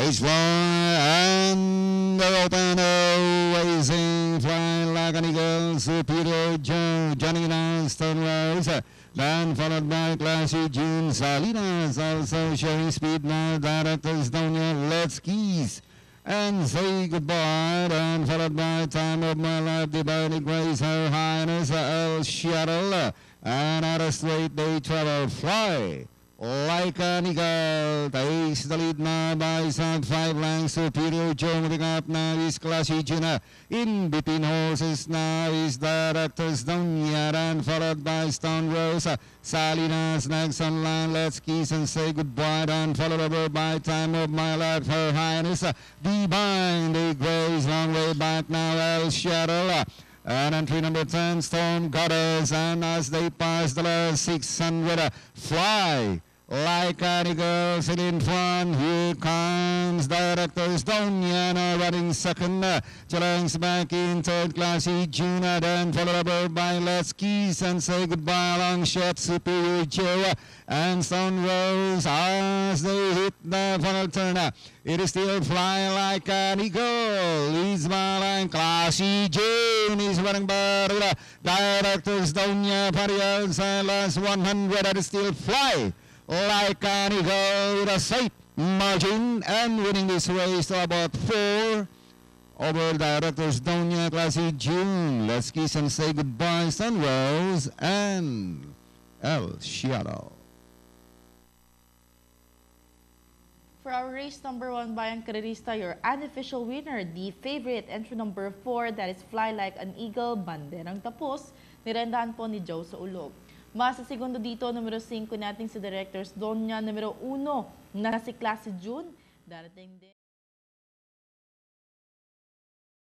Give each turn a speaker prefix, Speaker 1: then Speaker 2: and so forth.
Speaker 1: Race fly and they're open racing fly like an eagle. Superior Joe, Johnny Nance, Rose. Then followed by Classy June. Salinas also showing speed now. Directors down here. Let's Keys. And say goodbye. Then followed by Time of My Life. Divine Grace, Her Highness El Shadow. And at a straight they travel. Fly like an eagle. Takes the lead now by some 5 lengths. Superior Joe moving up now is Classy June. In between horses now is Directors Donya, and followed by Stone Rose. Salinas next on line. Let's kiss and say goodbye. And followed over by Time of My Life, Her Highness. Divine the Grace, long way back now El Shadow. And entry number 10, Storm Goddess. And as they pass the last 600, Fly like an eagle, sit in front. Here comes Directors Donya now running second. Challenge back in third, Classy June. Then followed over by Let's Kiss and say goodbye along shot Superior Joe and Stone Rose as they hit the final turn. It is still Fly like an eagle. Leads by line. Classy June is running better. Directors Donya, Pariel, last 100. That is still Fly like an eagle with a safe margin and winning this race to about 4 over Directors Donya, Classy June. Let's kiss and say goodbye, Sunrose and El Shadow.
Speaker 2: For our race number 1, Bayan Karerista, your unofficial winner, the favorite, entry number 4, that is Fly Like an Eagle, Banderang Tapos, nirendahan po ni Joe sa ulog. Mas sa segundo dito, numero 5 nating si Directors Donya, numero 1 na si Classy June, darating din.